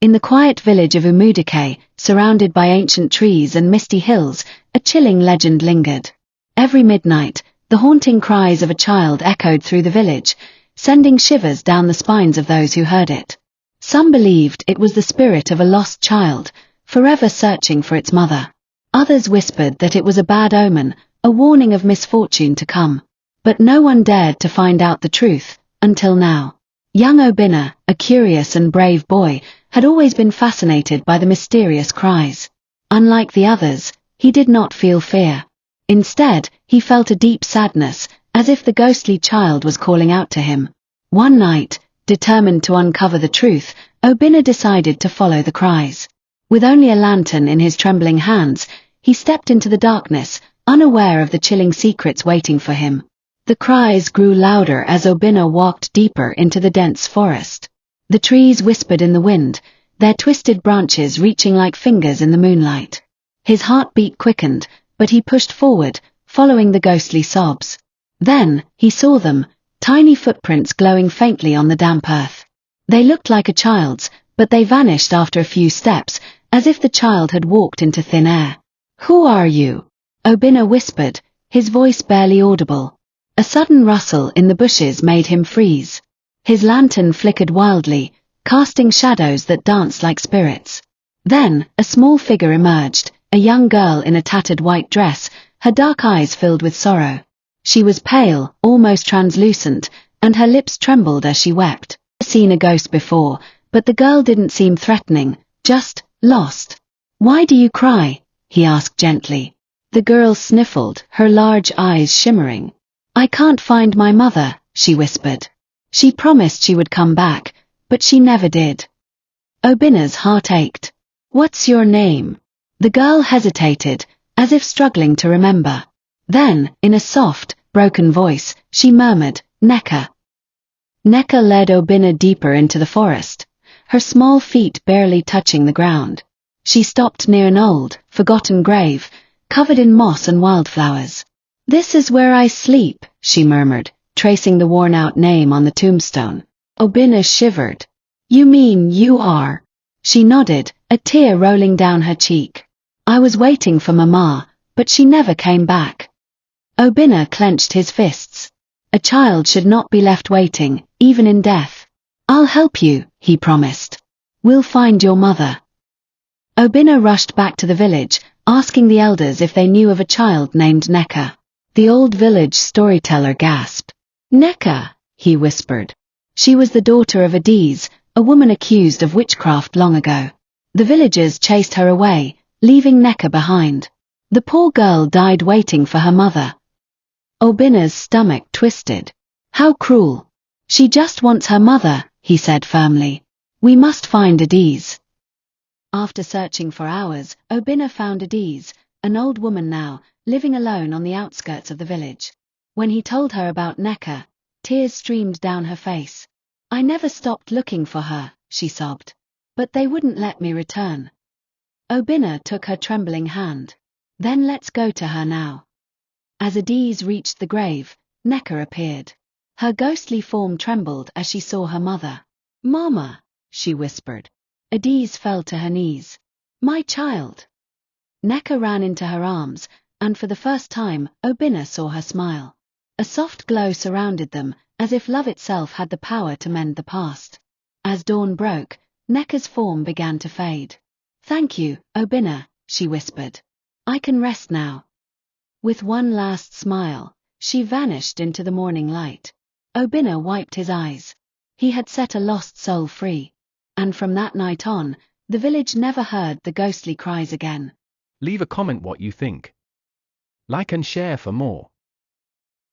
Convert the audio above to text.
In the quiet village of Umudike, surrounded by ancient trees and misty hills, a chilling legend lingered. Every midnight, the haunting cries of a child echoed through the village, sending shivers down the spines of those who heard it. Some believed it was the spirit of a lost child, forever searching for its mother. Others whispered that it was a bad omen, a warning of misfortune to come. But no one dared to find out the truth, until now. Young Obinna, a curious and brave boy, had always been fascinated by the mysterious cries. Unlike the others, he did not feel fear. Instead, he felt a deep sadness, as if the ghostly child was calling out to him. One night, determined to uncover the truth, Obinna decided to follow the cries. With only a lantern in his trembling hands, he stepped into the darkness, unaware of the chilling secrets waiting for him. The cries grew louder as Obinna walked deeper into the dense forest. The trees whispered in the wind, their twisted branches reaching like fingers in the moonlight. His heartbeat quickened, but he pushed forward, following the ghostly sobs. Then, he saw them, tiny footprints glowing faintly on the damp earth. They looked like a child's, but they vanished after a few steps, as if the child had walked into thin air. "Who are you?" Obinna whispered, his voice barely audible. A sudden rustle in the bushes made him freeze. His lantern flickered wildly, casting shadows that danced like spirits. Then, a small figure emerged, a young girl in a tattered white dress, her dark eyes filled with sorrow. She was pale, almost translucent, and her lips trembled as she wept. I'd seen a ghost before, but the girl didn't seem threatening, just lost. "Why do you cry?" he asked gently. The girl sniffled, her large eyes shimmering. "I can't find my mother," she whispered. She promised she would come back, but she never did. Obinna's heart ached. "What's your name?" The girl hesitated, as if struggling to remember. Then, in a soft, broken voice, she murmured, "Neka." Neka led Obinna deeper into the forest, her small feet barely touching the ground. She stopped near an old, forgotten grave, covered in moss and wildflowers. "This is where I sleep," she murmured, tracing the worn-out name on the tombstone. Obinna shivered. "You mean you are?" She nodded, a tear rolling down her cheek. "I was waiting for Mama, but she never came back." Obinna clenched his fists. A child should not be left waiting, even in death. "I'll help you," he promised. "We'll find your mother." Obinna rushed back to the village, asking the elders if they knew of a child named Neka. The old village storyteller gasped. "Neka," he whispered. She was the daughter of Adiz, a woman accused of witchcraft long ago. The villagers chased her away, leaving Neka behind. The poor girl died waiting for her mother. Obinna's stomach twisted. "How cruel. She just wants her mother," he said firmly. "We must find Adiz." After searching for hours, Obinna found Adiz, an old woman now, living alone on the outskirts of the village. When he told her about Neka, tears streamed down her face. "I never stopped looking for her," she sobbed. "But they wouldn't let me return." Obinna took her trembling hand. "Then let's go to her now." As Adiz reached the grave, Neka appeared. Her ghostly form trembled as she saw her mother. "Mama," she whispered. Adiz fell to her knees. "My child." Neka ran into her arms, and for the first time, Obinna saw her smile. A soft glow surrounded them, as if love itself had the power to mend the past. As dawn broke, Neka's form began to fade. "Thank you, Obinna," she whispered. "I can rest now." With one last smile, she vanished into the morning light. Obinna wiped his eyes. He had set a lost soul free. And from that night on, the village never heard the ghostly cries again. Leave a comment what you think. Like and share for more.